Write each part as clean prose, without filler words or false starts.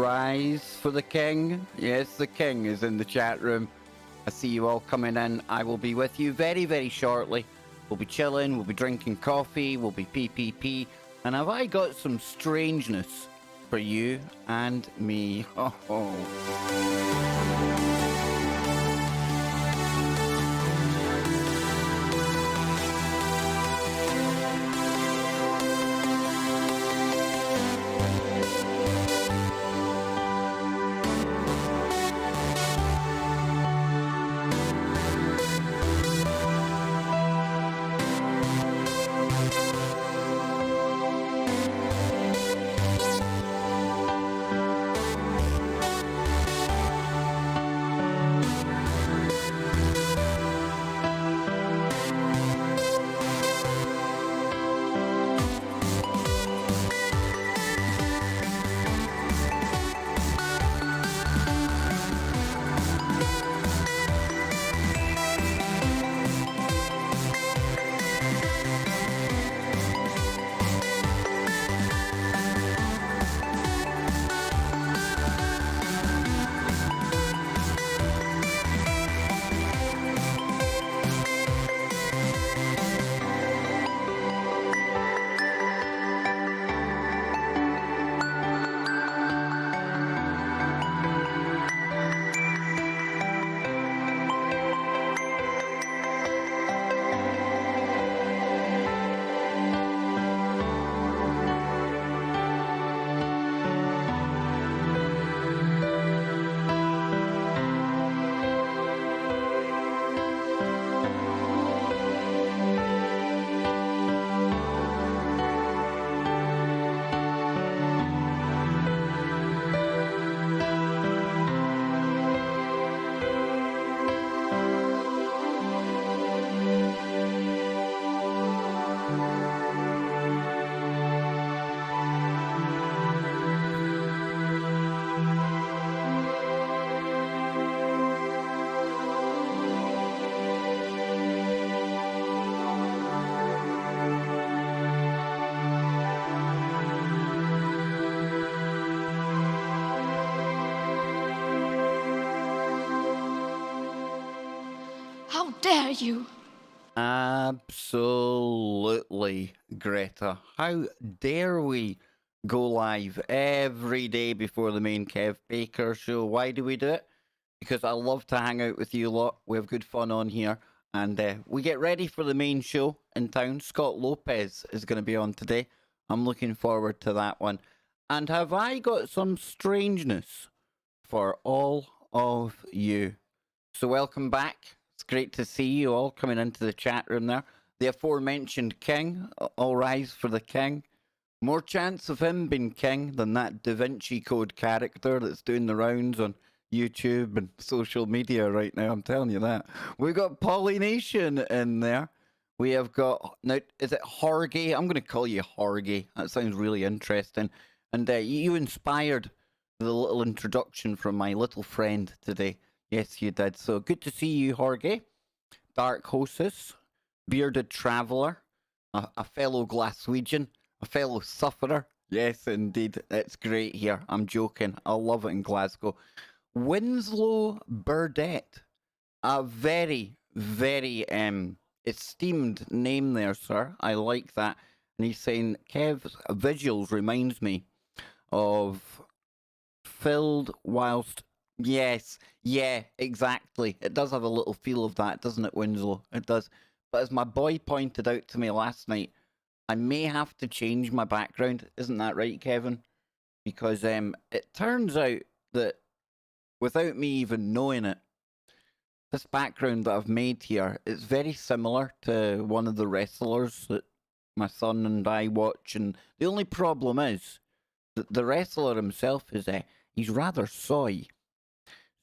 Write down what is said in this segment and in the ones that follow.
rise for the king. Yes, the king is in the chat room. I see you all coming in. I will be with you very, very shortly. We'll be chilling, we'll be drinking coffee, we'll be PPP. And have I got some strangeness for you and me? How dare you? Absolutely, Greta. How dare we go live every day before the main Kev Baker show? Why do we do it? Because I love to hang out with you lot. We have good fun on here. And we get ready for the main show in town. Scott Lopez is going to be on today. I'm looking forward to that one. And have I got some strangeness for all of you? So welcome back. It's great to see you all coming into the chat room there. The aforementioned king, all rise for the king. More chance of him being king than that Da Vinci Code character that's doing the rounds on YouTube and social media right now, I'm telling you that. We've got Polynation in there. We have got, now, is it Jorge? I'm going to call you Jorge. That sounds really interesting. And you inspired the little introduction from my little friend today. Yes, you did. So good to see you, Jorge. Dark Hostess, Bearded Traveller, a fellow Glaswegian, a fellow sufferer. Yes, indeed. It's great here. I'm joking. I love it in Glasgow. Winslow Burdett, a very, very esteemed name there, sir. I like that. And he's saying, Kev's visuals reminds me of filled whilst... Yes, yeah, exactly. It does have a little feel of that, doesn't it, Winslow? It does. But as my boy pointed out to me last night, I may have to change my background. Isn't that right, Kevin? Because it turns out that without me even knowing it, this background that I've made here is very similar to one of the wrestlers that my son and I watch. And the only problem is that the wrestler himself is he's rather soy.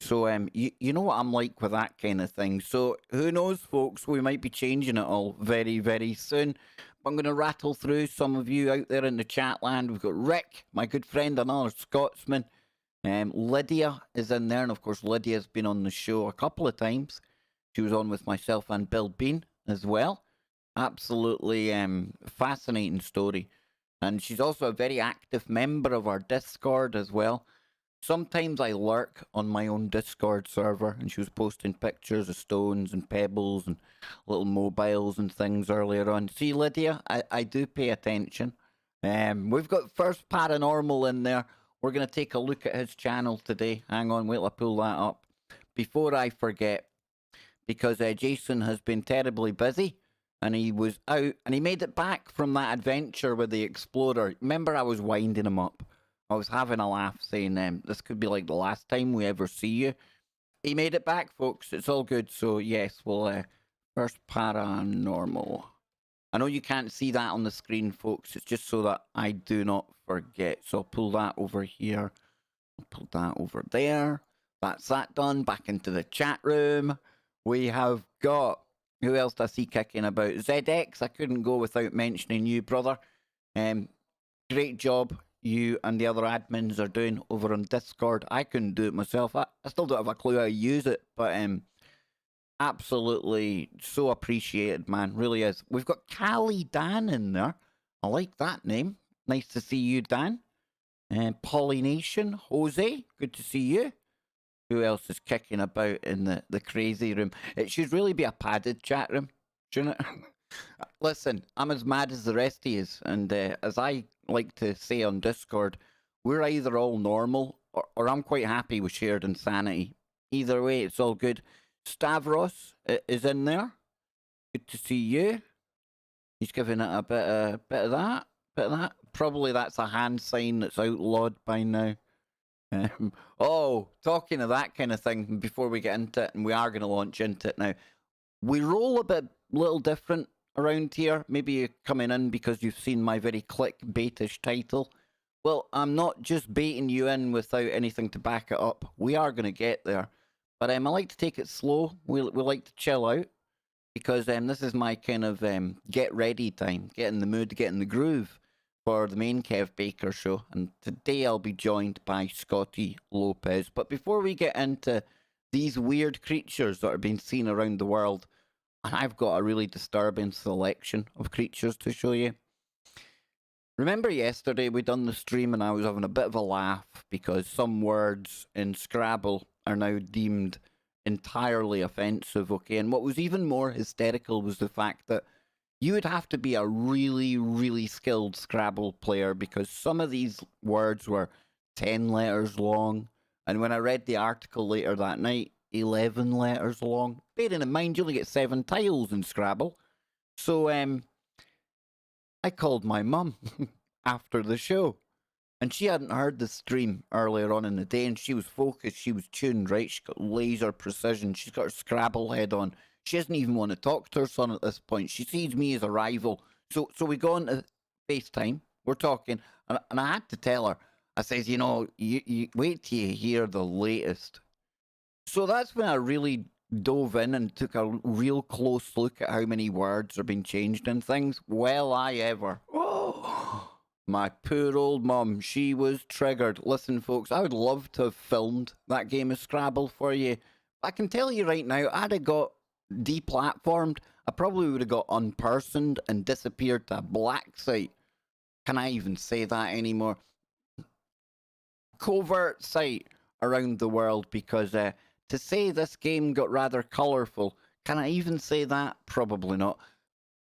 So you know what I'm like with that kind of thing. So who knows, folks? We might be changing it all very, very soon. But I'm going to rattle through some of you out there in the chat land. We've got Rick, my good friend, another Scotsman. Lydia is in there, and of course Lydia's been on the show a couple of times. She was on with myself and Bill Bean as well. Absolutely fascinating story. And she's also a very active member of our Discord as well. Sometimes I lurk on my own Discord server, and she was posting pictures of stones and pebbles and little mobiles and things earlier on. See, Lydia, I do pay attention. We've got First Paranormal in there. We're going to take a look at his channel today. Hang on, wait till I pull that up. Before I forget, because Jason has been terribly busy, and he was out, and he made it back from that adventure with the Explorer. Remember, I was winding him up. I was having a laugh saying, this could be like the last time we ever see you. He made it back, folks. It's all good. So, yes, well, First Paranormal. I know you can't see that on the screen, folks. It's just so that I do not forget. So I'll pull that over here. I'll pull that over there. That's that done. Back into the chat room. We have got... Who else do I see kicking about? ZX, I couldn't go without mentioning you, brother. Great job you and the other admins are doing over on Discord. I couldn't do it myself. I still don't have a clue how to use it, but absolutely so appreciated, man. Really is. We've got Callie Dan in there. I like that name. Nice to see you, Dan. Pollination, Jose, good to see you. Who else is kicking about in the crazy room? It should really be a padded chat room, shouldn't it? Listen, I'm as mad as the rest of yous, and as I like to say on Discord, we're either all normal, or I'm quite happy with shared insanity. Either way, it's all good. Stavros is in there. Good to see you. He's giving it a bit of that. Probably that's a hand sign that's outlawed by now. Oh, talking of that kind of thing, before we get into it, and we are going to launch into it now, we roll a bit little different around here. Maybe you're coming in because you've seen my very clickbaitish title. Well, I'm not just baiting you in without anything to back it up. We are going to get there. But I like to take it slow. We like to chill out, because this is my kind of get ready time, get in the mood, get in the groove for the main Kev Baker show. And today I'll be joined by Scotty Lopez. But before we get into these weird creatures that are being seen around the world, and I've got a really disturbing selection of creatures to show you. Remember yesterday we done the stream and I was having a bit of a laugh because some words in Scrabble are now deemed entirely offensive, okay? And what was even more hysterical was the fact that you would have to be a really, really skilled Scrabble player, because some of these words were 10 letters long. And when I read the article later that night, 11 letters long. Bearing in mind, you only get 7 tiles in Scrabble. So, I called my mum after the show. And she hadn't heard the stream earlier on in the day, and she was focused, she was tuned, right? She's got laser precision, she's got her Scrabble head on. She doesn't even want to talk to her son at this point. She sees me as a rival. So we go on to FaceTime, we're talking, and I had to tell her, I says, you wait till you hear the latest. So that's when I really dove in and took a real close look at how many words are being changed and things. Well, I ever. Oh, my poor old mum, she was triggered. Listen, folks, I would love to have filmed that game of Scrabble for you. I can tell you right now, I'd have got deplatformed. I probably would have got unpersoned and disappeared to a black site. Can I even say that anymore? Covert site around the world, because to say this game got rather colourful, can I even say that? Probably not.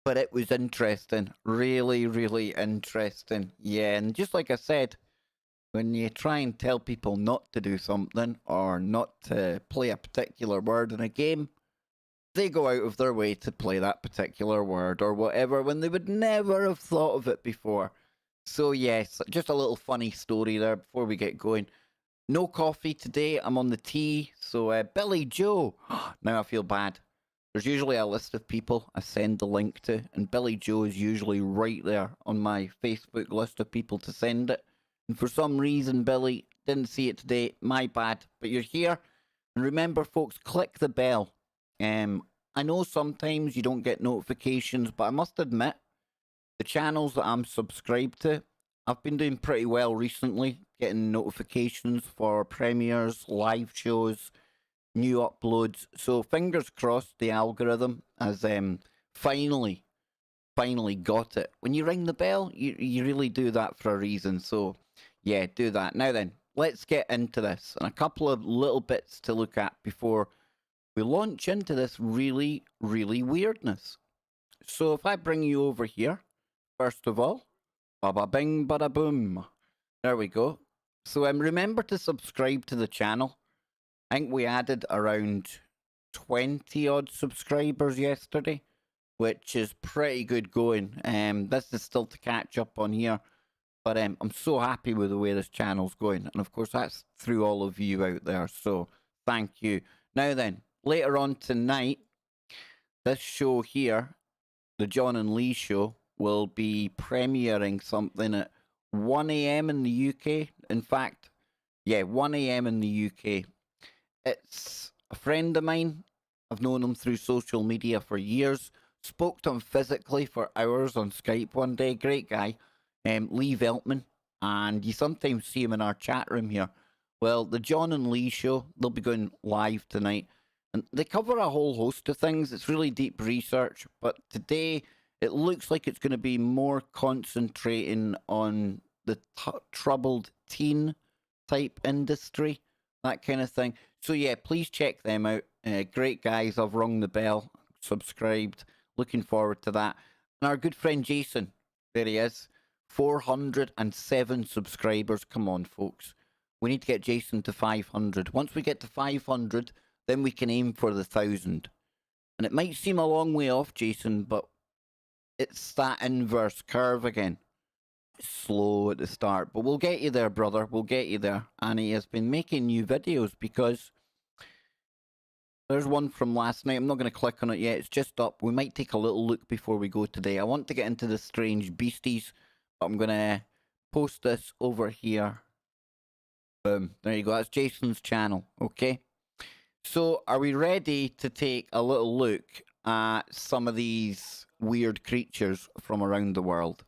But it was interesting. Really, really interesting. Yeah, and just like I said, when you try and tell people not to do something or not to play a particular word in a game, they go out of their way to play that particular word or whatever when they would never have thought of it before. So yes, just a little funny story there before we get going. No coffee today, I'm on the tea. So Billy Joe, now I feel bad. There's usually a list of people I send the link to, and Billy Joe is usually right there on my Facebook list of people to send it. And for some reason, Billy, didn't see it today, my bad. But you're here, and remember folks, click the bell. I know sometimes you don't get notifications, but I must admit, the channels that I'm subscribed to, I've been doing pretty well recently, getting notifications for premieres, live shows, new uploads. So fingers crossed the algorithm has finally got it. When you ring the bell, you really do that for a reason. So yeah, do that. Now then, let's get into this. And a couple of little bits to look at before we launch into this really, really weirdness. So if I bring you over here, first of all, bada bing, bada boom. There we go. So remember to subscribe to the channel. I think we added around 20 odd subscribers yesterday, which is pretty good going. This is still to catch up on here, but I'm so happy with the way this channel's going. And of course, that's through all of you out there. So thank you. Now then, later on tonight, this show here, the John and Lee show, will be premiering something at 1 a.m. in the UK. In fact, yeah, 1 a.m. in the UK. It's a friend of mine. I've known him through social media for years. Spoke to him physically for hours on Skype one day. Great guy. Lee Veltman. And you sometimes see him in our chat room here. Well, the John and Lee show, they'll be going live tonight. And they cover a whole host of things. It's really deep research. But today, it looks like it's going to be more concentrating on the troubled teen type industry, that kind of thing. So yeah, please check them out. Great guys. I've rung the bell, subscribed. Looking forward to that. And our good friend Jason, there he is. 407 subscribers. Come on, folks. We need to get Jason to 500. Once we get to 500, then we can aim for the 1,000. And it might seem a long way off, Jason, but it's that inverse curve again. It's slow at the start, but we'll get you there, brother. We'll get you there. And he has been making new videos because there's one from last night. I'm not going to click on it yet. It's just up. We might take a little look before we go today. I want to get into the strange beasties, but I'm going to post this over here. Boom. There you go. That's Jason's channel. Okay. So are we ready to take a little look at some of these weird creatures from around the world?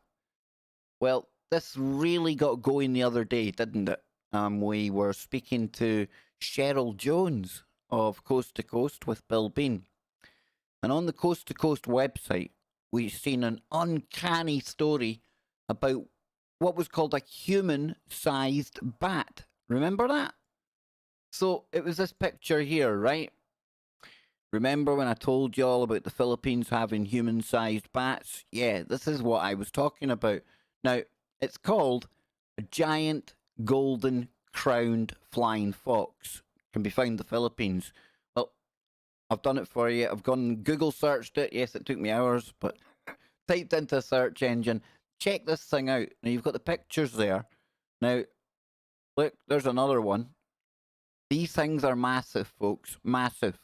Well, this really got going the other day, didn't it? We were speaking to Cheryl Jones of Coast to Coast with Bill Bean. And on the Coast to Coast website, we've seen an uncanny story about what was called a human-sized bat. Remember that? So it was this picture here, right? Remember when I told you all about the Philippines having human-sized bats? Yeah, this is what I was talking about. Now, it's called a giant golden crowned flying fox. Can be found in the Philippines. Well, I've done it for you. I've gone Google searched it. Yes, it took me hours, but typed into a search engine. Check this thing out. Now, you've got the pictures there. Now, look, there's another one. These things are massive, folks. Massive.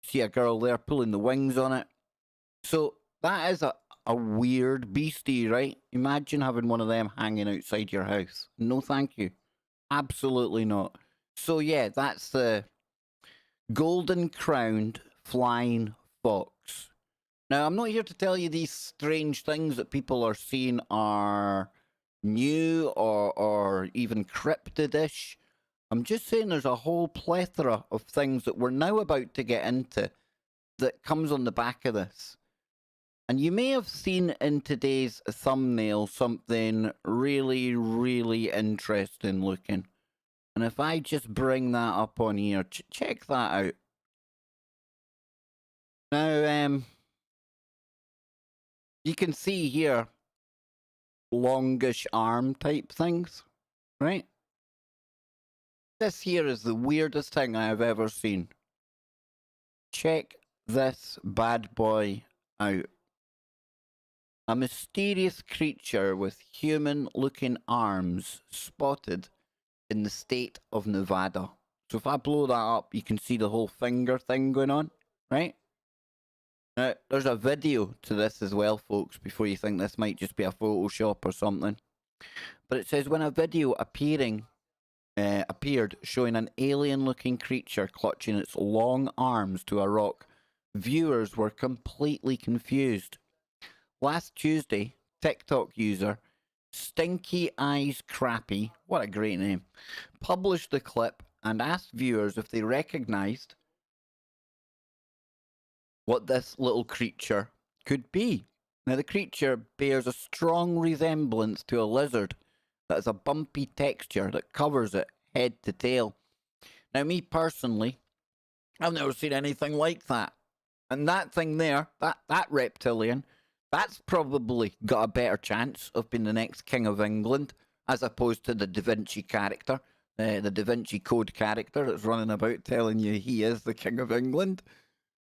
See a girl there pulling the wings on it. So that is a weird beastie, right? Imagine having one of them hanging outside your house. No, thank you. Absolutely not. So yeah, that's the golden crowned flying fox. Now, I'm not here to tell you these strange things that people are seeing are new or even cryptid-ish. I'm just saying there's a whole plethora of things that we're now about to get into that comes on the back of this. And you may have seen in today's thumbnail something really, really interesting looking. And if I just bring that up on here, check that out. Now, you can see here longish arm type things, right? This here is the weirdest thing I have ever seen. Check this bad boy out. A mysterious creature with human-looking arms spotted in the state of Nevada. So if I blow that up, you can see the whole finger thing going on, right? Now, there's a video to this as well, folks, before you think this might just be a Photoshop or something. But it says, when a video appeared showing an alien-looking creature clutching its long arms to a rock, viewers were completely confused. Last Tuesday, TikTok user Stinky Eyes Crappy, what a great name, published the clip and asked viewers if they recognized what this little creature could be. Now, the creature bears a strong resemblance to a lizard that has a bumpy texture that covers it head to tail. Now, me personally, I've never seen anything like that. And that thing there, that reptilian, that's probably got a better chance of being the next King of England, as opposed to the Da Vinci character, the Da Vinci Code character that's running about telling you he is the King of England.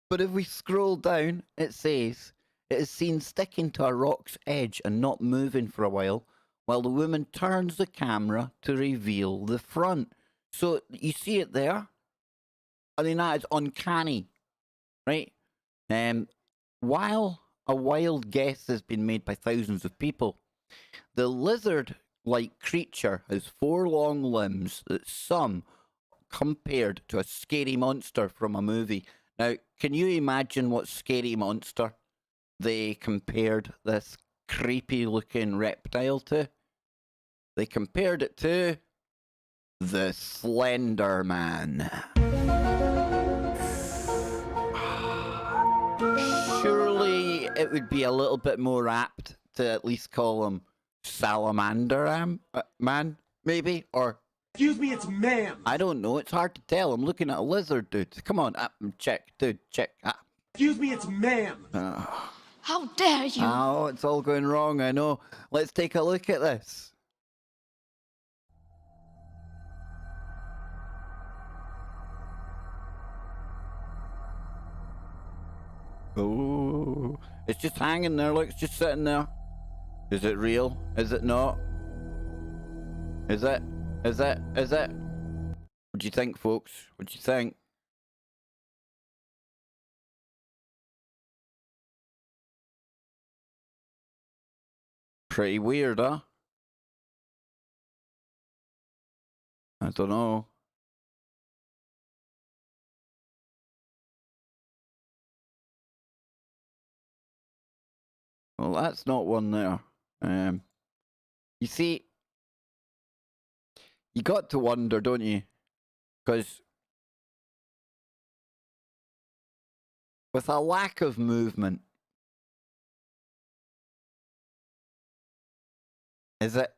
But if we scroll down, it says, it is seen sticking to a rock's edge and not moving for a while the woman turns the camera to reveal the front. So you see it there? I mean, that is uncanny, right? While a wild guess has been made by thousands of people, the lizard-like creature has 4 long limbs that some compared to a scary monster from a movie. Now, can you imagine what scary monster they compared this creepy-looking reptile to? They compared it to the Slender Man. Surely it would be a little bit more apt to at least call him Salamander Man, maybe? Or... Excuse me, it's ma'am. I don't know. It's hard to tell. I'm looking at a lizard, dude. Come on, check, dude, check. Excuse me, it's ma'am. How dare you? Oh, it's all going wrong, I know. Let's take a look at this. Oh, it's just hanging there, look, it's just sitting there. Is it real? Is it not? Is it? Is it? Is it? What do you think, folks? What do you think? Pretty weird, huh? I don't know. Well, that's not one there. You see, you got to wonder, don't you? Because with a lack of movement, is it?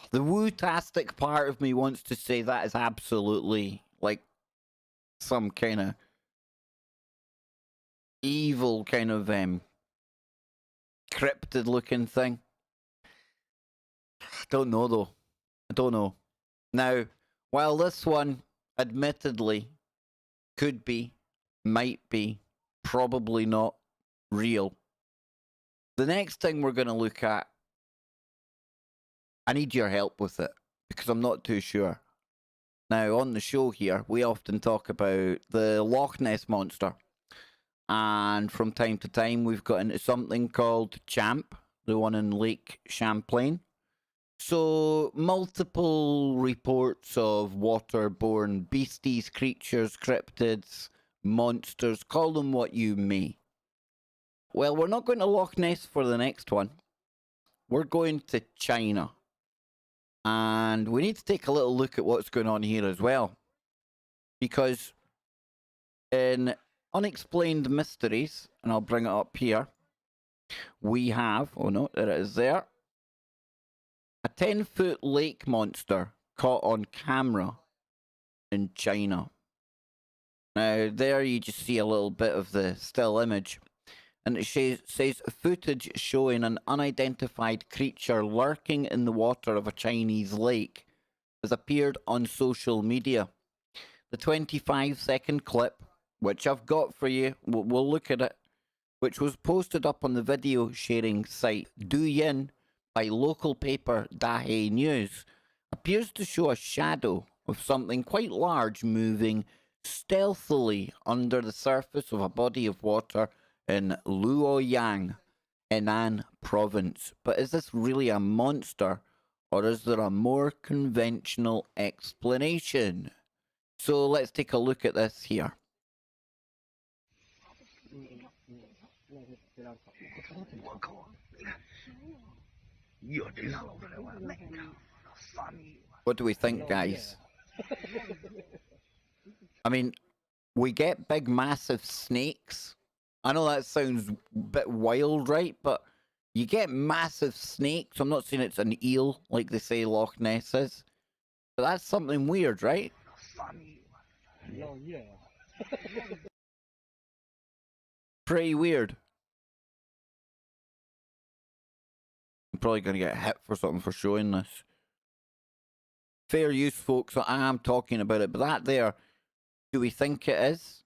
The woo-tastic part of me wants to say that is absolutely like some kind of evil kind of cryptid looking thing. I don't know though. I don't know. Now, while this one admittedly could be, might be, probably not real, the next thing we're going to look at, I need your help with it because I'm not too sure. Now, on the show here, we often talk about the Loch Ness Monster. And from time to time, we've got into something called Champ, the one in Lake Champlain. So, multiple reports of waterborne beasties, creatures, cryptids, monsters, call them what you may. Well, we're not going to Loch Ness for the next one. We're going to China. And we need to take a little look at what's going on here as well. Because in Unexplained Mysteries, and I'll bring it up here, we have, oh no, there it is there, a 10-foot lake monster caught on camera in China. Now, there you just see a little bit of the still image. And it says footage showing an unidentified creature lurking in the water of a Chinese lake has appeared on social media. The 25-second clip, which I've got for you, we'll look at it, which was posted up on the video sharing site Douyin by local paper Dahe News, appears to show a shadow of something quite large moving stealthily under the surface of a body of water in Luoyang, Henan province. But is this really a monster, or is there a more conventional explanation? So let's take a look at this here. What do we think, guys? I mean, we get big, massive snakes. I know that sounds a bit wild, right? But You get massive snakes. I'm not saying it's an eel like they say Loch Ness is. But that's something weird, right? Pretty weird. I'm probably going to get hit for something for showing this. Fair use, folks. I am talking about it. But that there, do we think it is?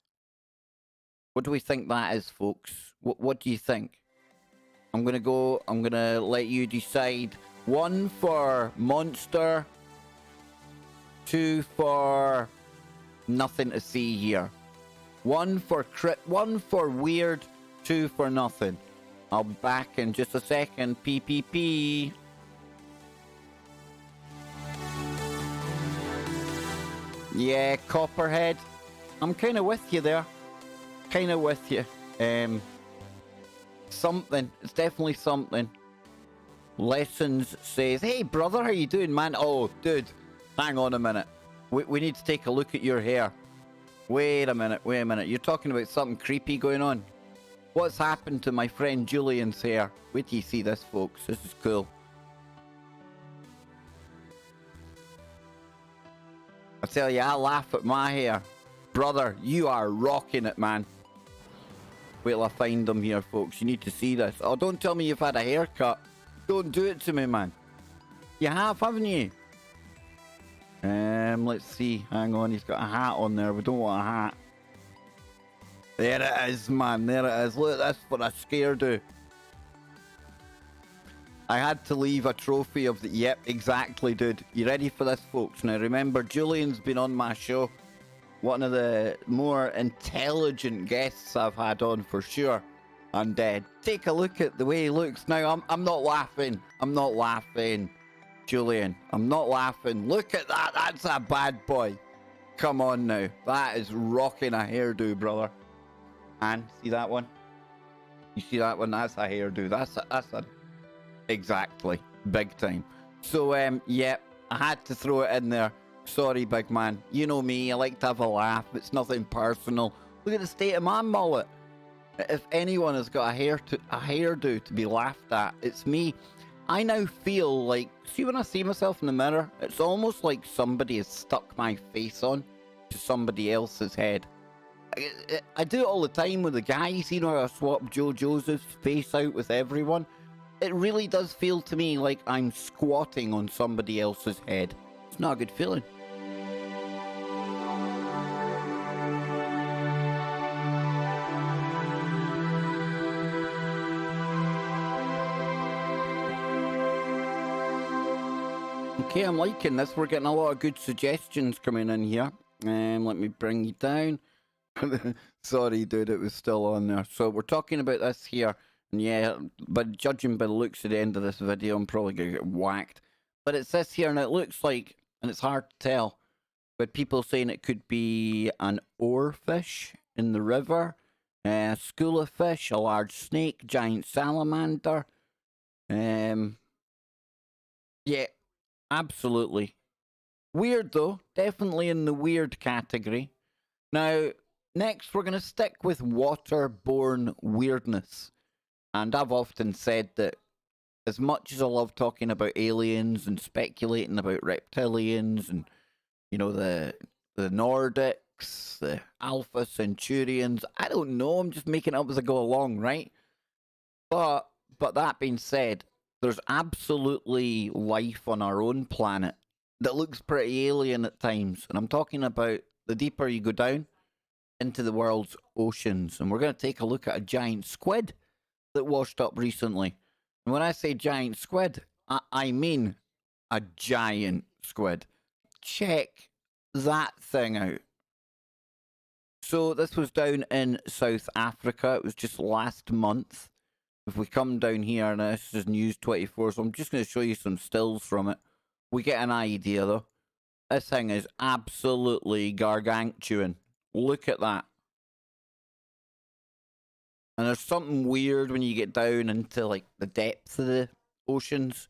What do we think that is, folks? What do you think? I'm going to let you decide. 1 for monster. 2 for nothing to see here. 1 for crit, 1 for weird, 2 for nothing. I'll be back in just a second. PPP. Yeah, Copperhead. I'm kind of with you there. Kind of with you. Something. It's definitely something. Lessons says, hey brother, how you doing, man? Oh, dude, hang on a minute. We need to take a look at your hair. Wait a minute. You're talking about something creepy going on. What's happened to my friend Julian's hair? Wait till you see this, folks. This is cool. I tell you, I laugh at my hair. Brother, you are rocking it, man. Wait till I find them here, folks. You need to see this. Oh, don't tell me you've had a haircut. Don't do it to me, man. You have, haven't you? Let's see. Hang on, he's got a hat on there. We don't want a hat. There it is, man. There it is. Look, that's what a scare do. I had to leave a trophy of the... Yep, exactly, dude. You ready for this, folks? Now, remember, Julian's been on my show. One of the more intelligent guests I've had on, for sure. And take a look at the way he looks. Now, I'm not laughing. I'm not laughing, Julian. I'm not laughing. Look at that. That's a bad boy. Come on now. That is rocking a hairdo, brother. And see that one? You see that one? That's a hairdo. That's a exactly big time. So yeah, I had to throw it in there. Sorry, big man. You know me. I like to have a laugh. It's nothing personal. Look at the state of my mullet. If anyone has got a hairdo to be laughed at, it's me. I now feel like, see when I see myself in the mirror, it's almost like somebody has stuck my face on to somebody else's head. I do it all the time with the guys, you know, I swap Joe Joseph's face out with everyone. It really does feel to me like I'm squatting on somebody else's head. It's not a good feeling. Okay, I'm liking this. We're getting a lot of good suggestions coming in here. Let me bring you down. Sorry, dude, it was still on there. So we're talking about this here. And yeah, but judging by the looks at the end of this video, I'm probably going to get whacked. But it's this here, and it looks like, and it's hard to tell, but people saying it could be an oarfish in the river, a school of fish, a large snake, giant salamander. Yeah. Absolutely. Weird, though. Definitely in the weird category. Now, next we're going to stick with waterborne weirdness. And I've often said that as much as I love talking about aliens and speculating about reptilians and, you know, the Nordics, the Alpha Centaurians, I don't know, I'm just making it up as I go along, right? But that being said, there's absolutely life on our own planet that looks pretty alien at times. And I'm talking about the deeper you go down into the world's oceans. And we're going to take a look at a giant squid that washed up recently. And when I say giant squid, I mean a giant squid. Check that thing out. So this was down in South Africa. It was just last month. If we come down here, and this is News 24, so I'm just going to show you some stills from it. We get an idea, though. This thing is absolutely gargantuan. Look at that. And there's something weird when you get down into, like, the depths of the oceans.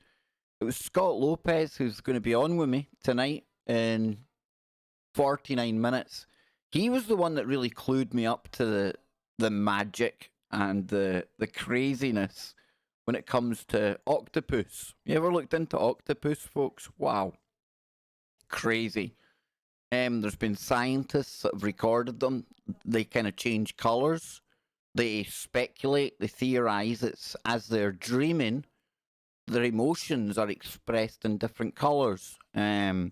It was Scott Lopez who's going to be on with me tonight in 49 minutes. He was the one that really clued me up to the magic and the craziness when it comes to octopus. You ever looked into octopus, folks? Wow. Crazy. There's been scientists that have recorded them. They kind of change colours. They speculate, they theorize it's as they're dreaming, their emotions are expressed in different colours. They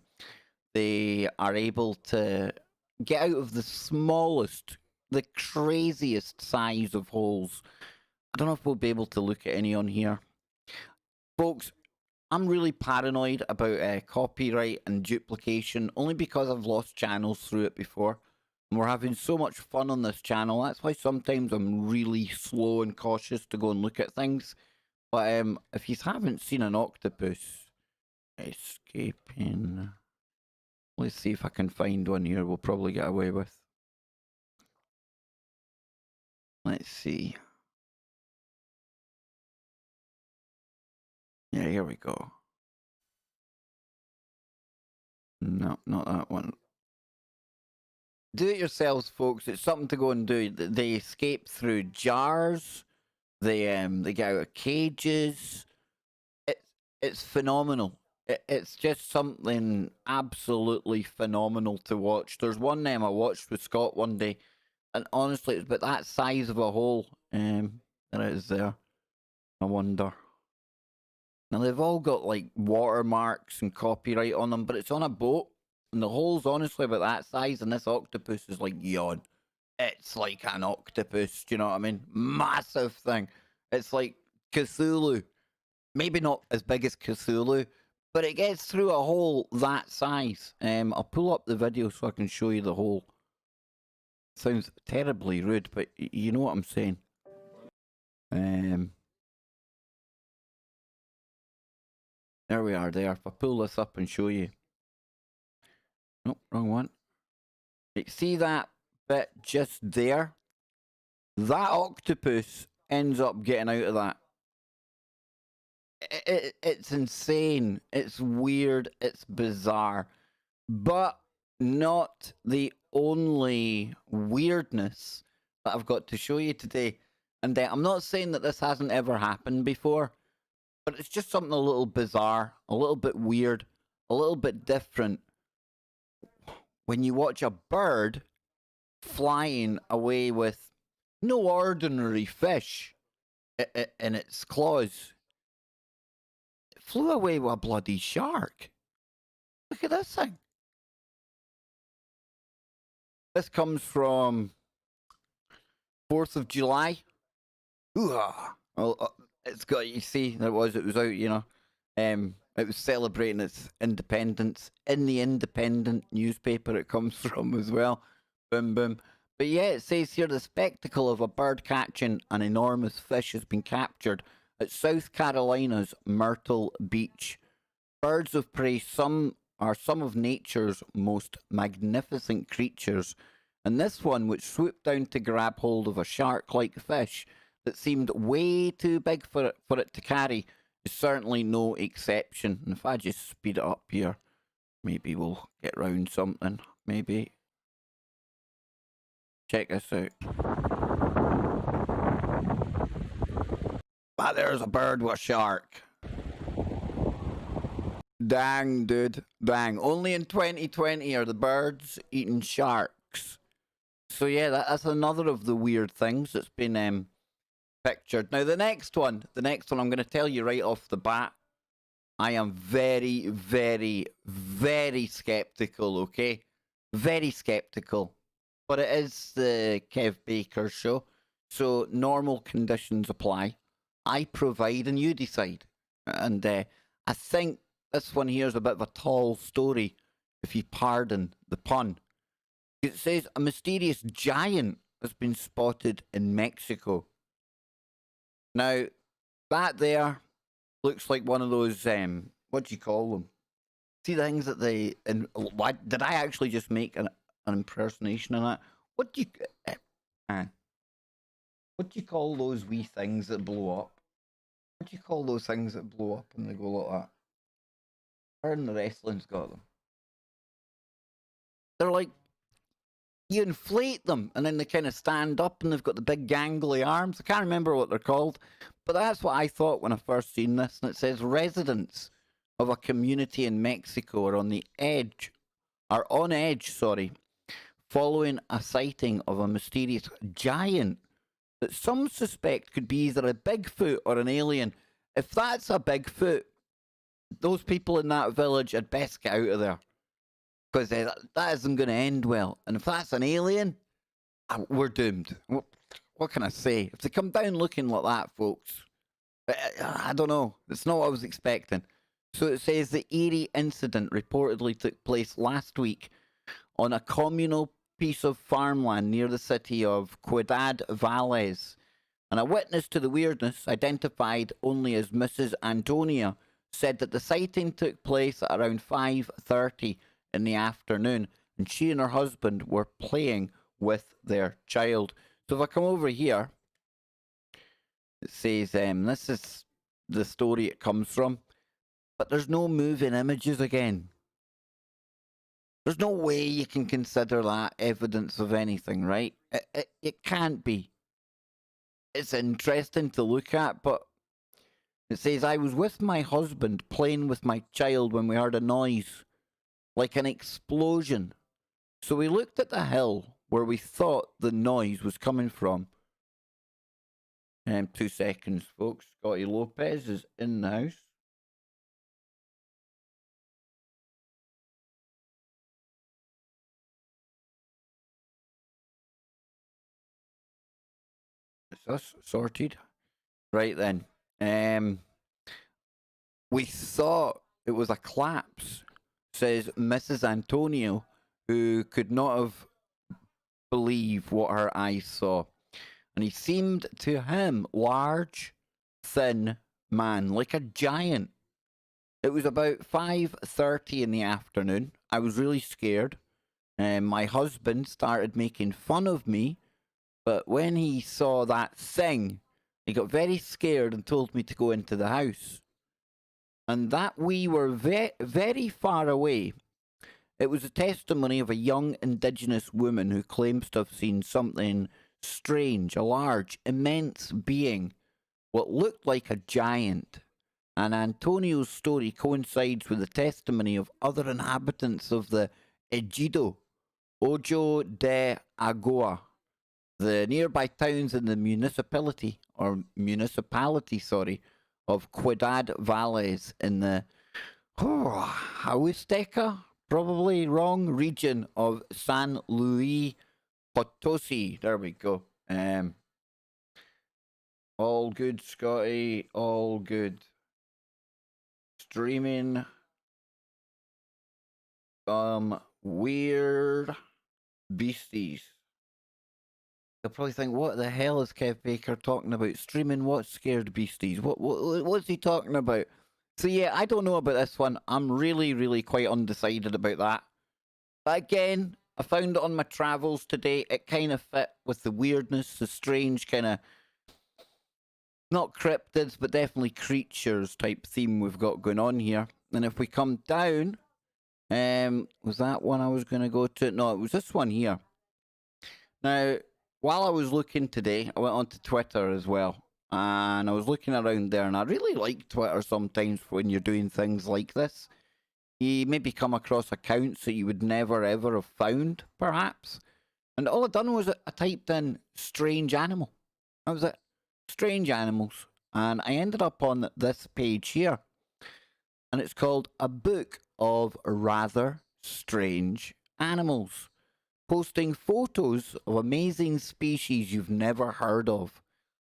are able to get out of the smallest, the craziest size of holes. I don't know if we'll be able to look at any on here. Folks, I'm really paranoid about copyright and duplication, only because I've lost channels through it before. And we're having so much fun on this channel. That's why sometimes I'm really slow and cautious to go and look at things. But if you haven't seen an octopus escaping... Let's see if I can find one here we'll probably get away with. Let's see. Yeah, here we go. No, not that one. Do it yourselves, folks. It's something to go and do. They escape through jars. They get out of cages. It's phenomenal. It's just something absolutely phenomenal to watch. There's one I watched with Scott one day, and honestly, it's about that size of a hole. There it is there. I wonder. Now, they've all got, like, watermarks and copyright on them, but it's on a boat, and the hole's honestly about that size, and this octopus is, like, yawn. It's like an octopus, do you know what I mean? Massive thing. It's like Cthulhu. Maybe not as big as Cthulhu, but it gets through a hole that size. I'll pull up the video so I can show you the hole. Sounds terribly rude, but you know what I'm saying. There we are there. If I pull this up and show you. Nope, wrong one. You see that bit just there? That octopus ends up getting out of that. It's insane. It's weird. It's bizarre. But not the only weirdness that I've got to show you today. And I'm not saying that this hasn't ever happened before, but it's just something a little bizarre, a little bit weird, a little bit different. When you watch a bird flying away with no ordinary fish in its claws, it flew away with a bloody shark. Look at this thing. This comes from 4th of July. Well, it's got, you see, it was out, you know. It was celebrating its independence in the Independent newspaper it comes from as well. Boom, boom. But yeah, it says here the spectacle of a bird catching an enormous fish has been captured at South Carolina's Myrtle Beach. Birds of prey are some of nature's most magnificent creatures, and this one, which swooped down to grab hold of a shark-like fish that seemed way too big for it to carry, is certainly no exception. And if I just speed it up here, maybe we'll get round something. Maybe. Check this out. Ah, there's a bird with a shark. Dang, dude. Dang. Only in 2020 are the birds eating sharks. So yeah, that's another of the weird things that's been pictured. Now the next one I'm going to tell you right off the bat, I am very, very, very skeptical, okay? Very skeptical. But it is the Kev Baker show, so normal conditions apply. I provide and you decide. And I think this one here is a bit of a tall story, if you pardon the pun. It says a mysterious giant has been spotted in Mexico. Now, that there looks like one of those, what do you call them? See the things that they... did I actually just make an impersonation of that? What do you call those wee things that blow up? What do you call those things that blow up and they go like that? Where in the wrestling's got them? They're like, you inflate them and then they kind of stand up and they've got the big gangly arms. I can't remember what they're called, But that's what I thought when I first seen this. And it says residents of a community in Mexico are on edge, following a sighting of a mysterious giant that some suspect could be either a Bigfoot or an alien. If that's a Bigfoot, those people in that village had best get out of there, because that isn't going to end well. And if that's an alien, we're doomed. What can I say? If they come down looking like that, folks, I don't know. It's not what I was expecting. So it says the eerie incident reportedly took place last week on a communal piece of farmland near the city of Ciudad Valles. And a witness to the weirdness, identified only as Mrs. Antonia, said that the sighting took place at around 5:30 in the afternoon, and she and her husband were playing with their child. So if I come over here, it says, this is the story it comes from, but there's no moving images again. There's no way you can consider that evidence of anything, right? It can't be. It's interesting to look at, but it says, I was with my husband playing with my child when we heard a noise, like an explosion. So we looked at the hill where we thought the noise was coming from. 2 seconds, folks. Scotty Lopez is in the house. Is this sorted? Right then. We thought it was a collapse, says Mrs. Antonio, who could not have believed what her eyes saw. And he seemed to him large, thin man, like a giant. It was about 5:30 in the afternoon. I was really scared. My husband started making fun of me, but when he saw that thing, he got very scared and told me to go into the house. And that we were very far away. It was a testimony of a young indigenous woman who claims to have seen something strange, a large, immense being, what looked like a giant. And Antonio's story coincides with the testimony of other inhabitants of the Ejido, Ojo de Agua, the nearby towns in the municipality, of Ciudad Valles in the Huasteca, probably wrong, region of San Luis Potosi. There we go. All good, Scotty. All good. Streaming weird beasties. They'll probably think, what the hell is Kev Baker talking about? Streaming what scared beasties? What's he talking about? So yeah, I don't know about this one. I'm really quite undecided about that. But again, I found it on my travels today. It kind of fit with the weirdness, the strange kind of, not cryptids, but definitely creatures type theme we've got going on here. And if we come down, was that one I was going to go to? No, it was this one here. Now, while I was looking today, I went onto Twitter as well, and I was looking around there, and I really like Twitter sometimes when you're doing things like this. You maybe come across accounts that you would never ever have found, perhaps. And all I done was I typed in strange animal. That was it. Strange animals. And I ended up on this page here. And it's called A Book of Rather Strange Animals, posting photos of amazing species you've never heard of,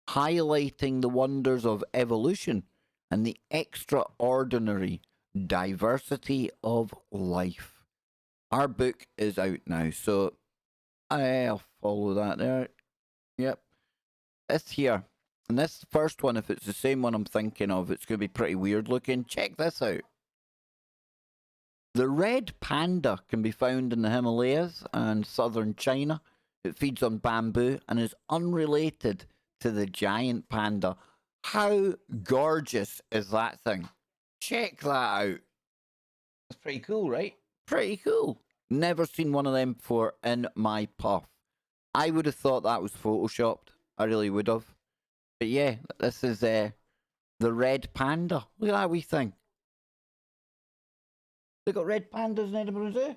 highlighting the wonders of evolution and the extraordinary diversity of life. Our book is out now, so I'll follow that there. Yep. This here. And this first one, if it's the same one I'm thinking of, it's going to be pretty weird looking. Check this out. The red panda can be found in the Himalayas and southern China. It feeds on bamboo and is unrelated to the giant panda. How gorgeous is that thing? Check that out. That's pretty cool, right? Pretty cool. Never seen one of them before in my puff. I would have thought that was photoshopped. I really would have. But yeah, this is The red panda. Look at that wee thing. They got red pandas in Edinburgh Zoo.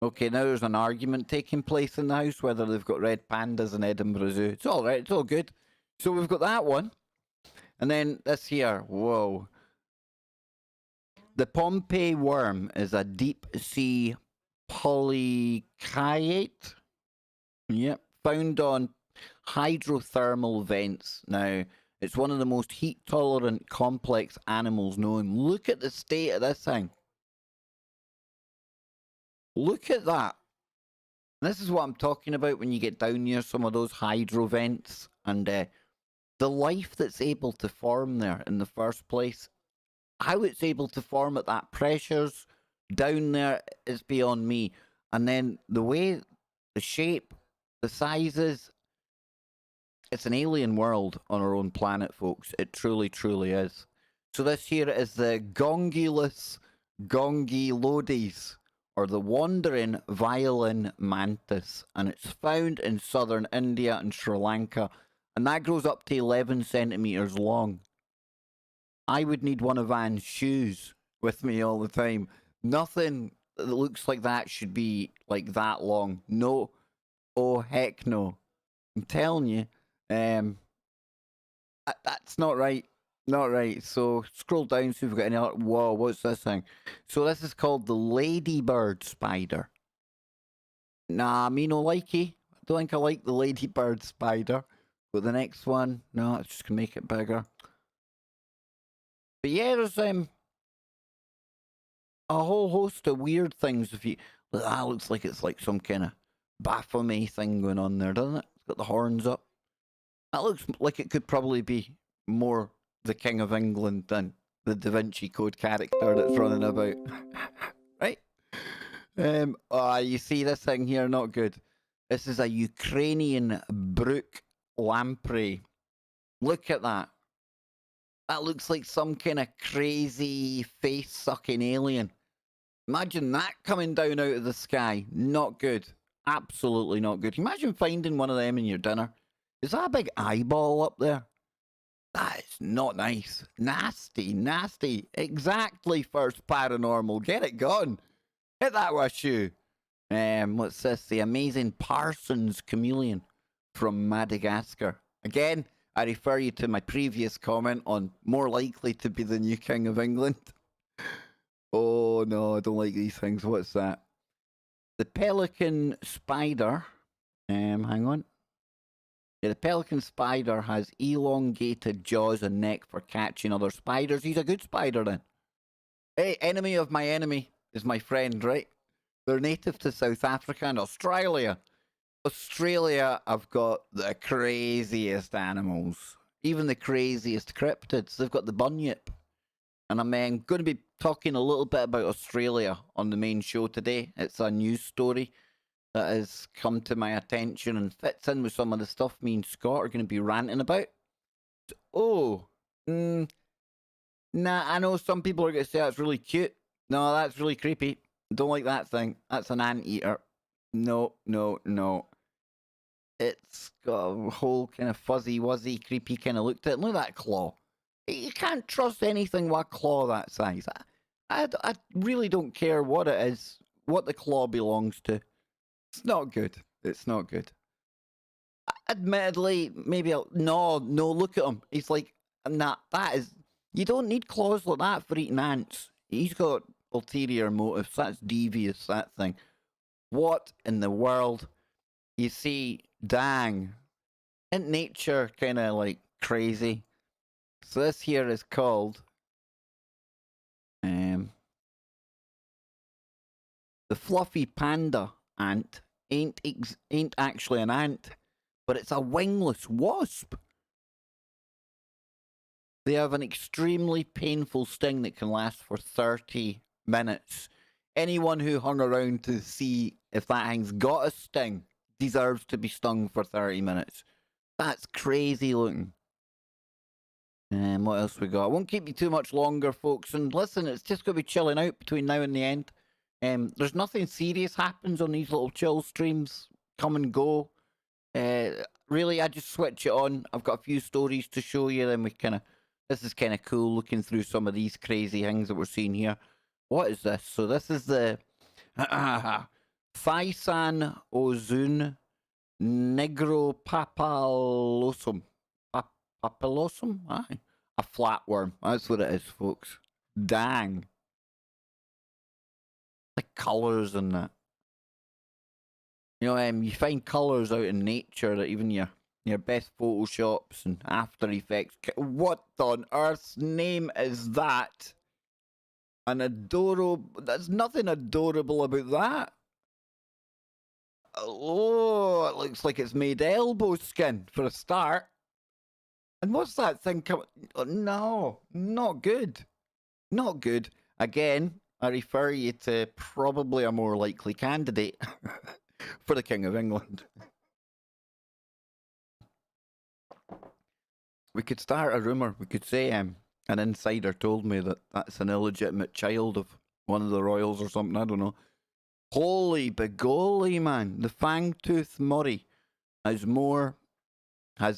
Okay, now there's an argument taking place in the house whether they've got red pandas in Edinburgh Zoo. It's all right. It's all good. So we've got that one. And then this here. Whoa. The Pompeii worm is a deep sea polychaete. Yep. Found on hydrothermal vents. Now, it's one of the most heat-tolerant complex animals known. Look at the state of this thing. Look at that. This is what I'm talking about when you get down near some of those hydro vents. And the life that's able to form there in the first place. How it's able to form at that pressures down there is beyond me. And then the way, the shape, the sizes, it's an alien world on our own planet, folks. It truly, truly is. So this here is the Gongylus gongylodes, or the wandering violin mantis. And it's found in southern India and Sri Lanka. And that grows up to 11 centimeters long. I would need one of Anne's shoes with me all the time. Nothing that looks like that should be like that long. No. Oh, heck no. I'm telling you. That's not right. Not right. So scroll down, see if we've got any other. Whoa, what's this thing? So this is called the ladybird spider. Nah, me no likey. I don't think I like the ladybird spider. But the next one, no, it's just gonna make it bigger. But yeah, there's a whole host of weird things. If you that looks like it's like some kind of Baphomet thing going on there, doesn't it? It's got the horns up. That looks like it could probably be more the King of England than the Da Vinci Code character that's running about. Right? You see this thing here, not good. This is a Ukrainian brook lamprey. Look at that. That looks like some kind of crazy face-sucking alien. Imagine that coming down out of the sky. Not good. Absolutely not good. Imagine finding one of them in your dinner. Is that a big eyeball up there? That is not nice. Nasty, nasty. Exactly, First Paranormal. Get it gone. Hit that with a shoe. What's this? The amazing Parsons chameleon from Madagascar. Again, I refer you to my previous comment on more likely to be the new King of England. Oh no, I don't like these things. What's that? The pelican spider. Hang on. Yeah, the pelican spider has elongated jaws and neck for catching other spiders. He's a good spider then. Hey, enemy of my enemy is my friend, right? They're native to South Africa and Australia. Australia have got the craziest animals. Even the craziest cryptids. They've got the bunyip. And I'm going to be talking a little bit about Australia on the main show today. It's a news story that has come to my attention and fits in with some of the stuff me and Scott are going to be ranting about. Oh, nah, I know some people are going to say that's really cute. No, that's really creepy. Don't like that thing. That's an anteater. No, no, no. It's got a whole kind of fuzzy, wuzzy, creepy kind of look to it. Look at that claw. You can't trust anything with a claw that size. I really don't care what it is, what the claw belongs to. It's not good. It's not good. Admittedly, maybe no, look at him. He's like, nah, that is, you don't need claws like that for eating ants. He's got ulterior motives. That's devious, that thing. What in the world? You see, dang. Isn't nature kind of like crazy? So this here is called the fluffy panda ant. Ain't actually an ant, but it's a wingless wasp. They have an extremely painful sting that can last for 30 minutes. Anyone who hung around to see if that thing's got a sting deserves to be stung for 30 minutes. That's crazy looking. And what else we got? I won't keep you too much longer, folks. And listen, it's just going to be chilling out between now and the end. There's nothing serious happens on these little chill streams. Come and go. really, I just switch it on. I've got a few stories to show you, then we kind of... This is kind of cool, looking through some of these crazy things that we're seeing here. What is this? So this is the... Thaisan Ozun Negropapallosum. Papillosum? Aye. A flatworm. That's what it is, folks. Dang. Like colours and that. You know, you find colours out in nature that even your best Photoshops and After Effects... What on earth's name is that? An adorable... There's nothing adorable about that. Oh, it looks like it's made elbow skin for a start. And what's that thing coming? Oh, no, not good. Not good. Again, I refer you to probably a more likely candidate for the King of England. We could start a rumour. We could say an insider told me that that's an illegitimate child of one of the royals or something. I don't know. Holy begolly, man. The fang-toothed Murray has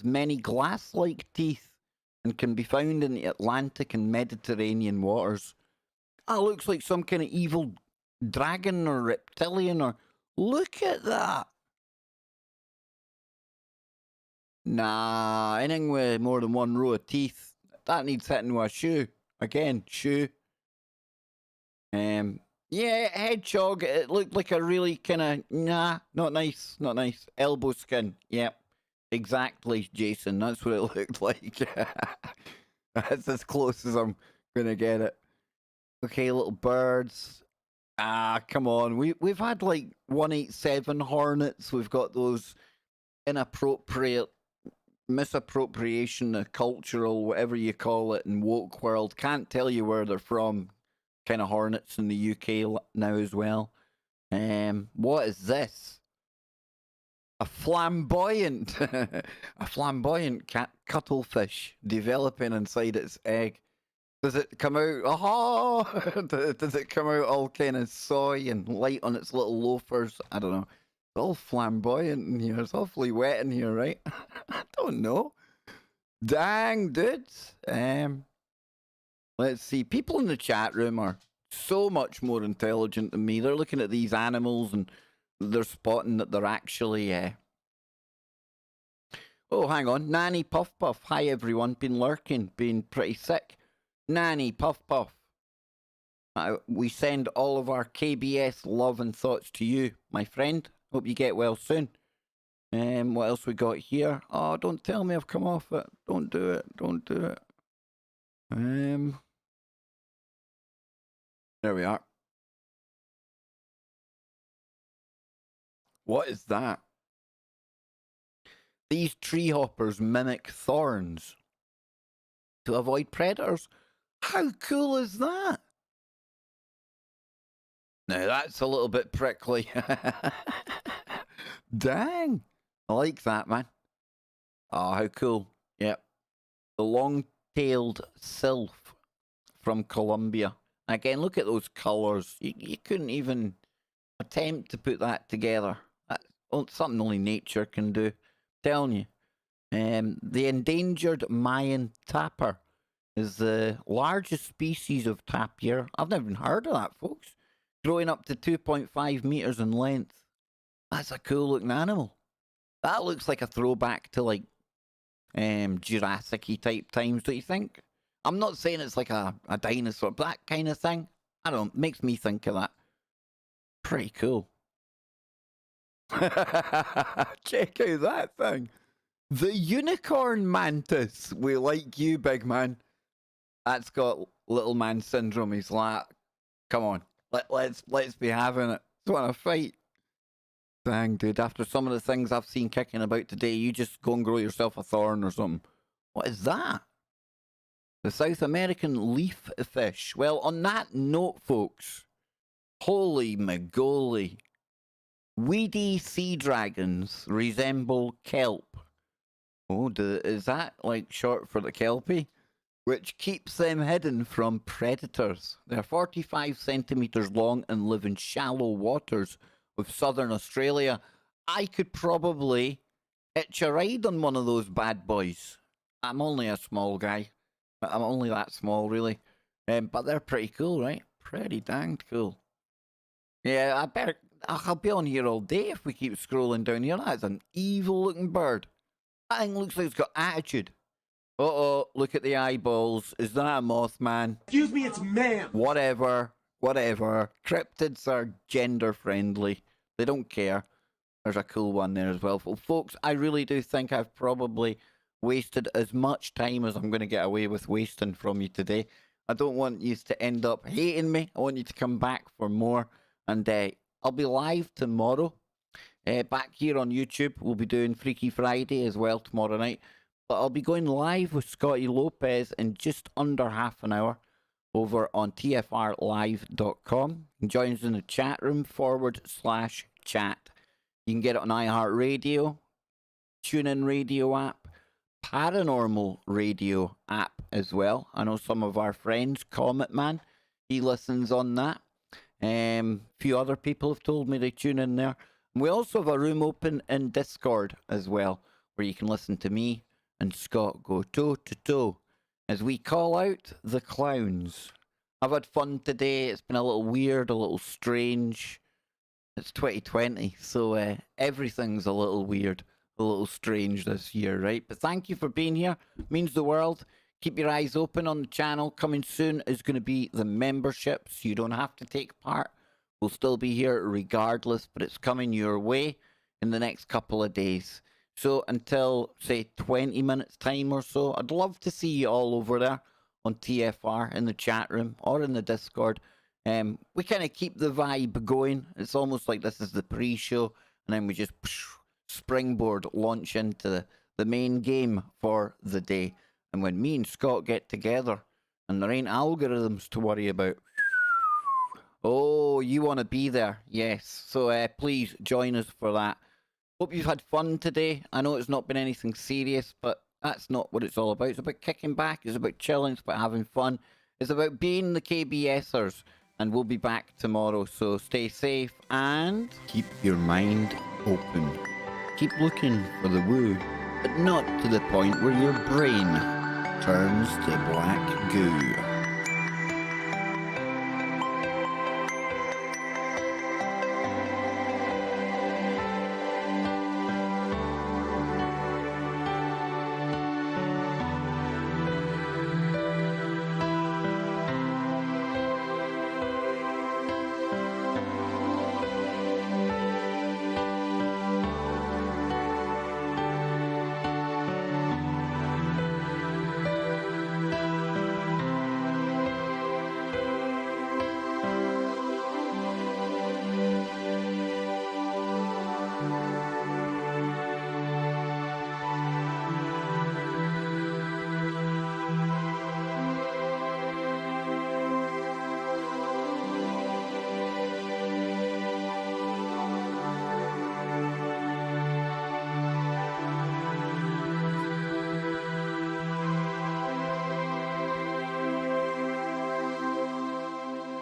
many glass-like teeth and can be found in the Atlantic and Mediterranean waters. That looks like some kind of evil dragon or reptilian or... Look at that! Nah, anything with more than one row of teeth, that needs hitting with a shoe. Again, shoe. Yeah, hedgehog, it looked like a really kind of... Nah, not nice, not nice. Elbow skin, yep. Exactly, Jason. That's what it looked like. That's as close as I'm gonna get it. Okay, little birds. Ah, come on. We've had like 187 hornets. We've got those inappropriate misappropriation of cultural, whatever you call it, in woke world. Can't tell you where they're from. Kind of hornets in the UK now as well. What is this? A flamboyant, cuttlefish developing inside its egg. Does it come out? Oh, does it come out all kind of soy and light on its little loafers? I don't know. It's all flamboyant in here. It's awfully wet in here, right? I don't know. Dang, dudes. Let's see. People in the chat room are so much more intelligent than me. They're looking at these animals and they're spotting that they're actually... Oh, hang on. Nanny Puff Puff. Hi, everyone. Been lurking. Been pretty sick. Nanny Puff Puff. We send all of our KBS love and thoughts to you, my friend. Hope you get well soon. What else we got here? Oh, don't tell me I've come off it. Don't do it. Don't do it. There we are. What is that? These tree hoppers mimic thorns to avoid predators. How cool is that? Now that's a little bit prickly. Dang. I like that, man. Oh, how cool. Yep. The long-tailed sylph from Colombia. Again, look at those colours. You couldn't even attempt to put that together. That's something only nature can do. Telling you. The endangered Mayan tapir is the largest species of tapir. I've never even heard of that, folks. Growing up to 2.5 meters in length. That's a cool looking animal. That looks like a throwback to like Jurassic-y type times, don't you think? I'm not saying it's like a dinosaur, but that kind of thing. I don't know, makes me think of that. Pretty cool. Check out that thing. The unicorn mantis. We like you, big man. That's got little man syndrome. He's like, come on, let's be having it. Just want to fight. Dang, dude. After some of the things I've seen kicking about today, you just go and grow yourself a thorn or something. What is that? The South American leaf fish. Well, on that note, folks, holy mogoly. Weedy sea dragons resemble kelp. Oh, is that like short for the kelpie? Which keeps them hidden from predators. They're 45 centimeters long and live in shallow waters of southern Australia. I could probably Hitch a ride on one of those bad boys. I'm only a small guy. I'm only that small, really. But they're pretty cool, right? Pretty danged cool. Yeah, I better. I'll be on here all day if we keep scrolling down here. That's an evil-looking bird. That thing looks like it's got attitude. Uh-oh, look at the eyeballs. Is that a Mothman? Excuse me, it's ma'am. Whatever. Cryptids are gender-friendly. They don't care. There's a cool one there as well. Well, folks, I really do think I've probably wasted as much time as I'm going to get away with wasting from you today. I don't want you to end up hating me. I want you to come back for more. And I'll be live tomorrow. Back here on YouTube. We'll be doing Freaky Friday as well tomorrow night. But I'll be going live with Scotty Lopez in just under half an hour over on tfrlive.com. Join us in the chat room /chat. You can get it on iHeartRadio, TuneIn Radio app, Paranormal Radio app as well. I know some of our friends, Comet Man, he listens on that. A few other people have told me they tune in there. And we also have a room open in Discord as well, where you can listen to me and Scott go toe to toe as we call out the clowns. I've had fun today. It's been a little weird, a little strange. It's 2020, so everything's a little weird, a little strange this year, right? But thank you for being here. It means the world. Keep your eyes open on the channel. Coming soon is going to be the memberships. You don't have to take part. We'll still be here regardless, but it's coming your way in the next couple of days. So until, say, 20 minutes time or so, I'd love to see you all over there on TFR in the chat room or in the Discord. We kind of keep the vibe going. It's almost like this is the pre-show, and then we just springboard, launch into the main game for the day. And when me and Scott get together, and there ain't algorithms to worry about, oh, you want to be there? Yes. So please join us for that. Hope you've had fun today. I know it's not been anything serious, but that's not what it's all about. It's about kicking back. It's about chilling. It's about having fun. It's about being the KBSers. And we'll be back tomorrow. So stay safe and keep your mind open. Keep looking for the woo, but not to the point where your brain turns to black goo.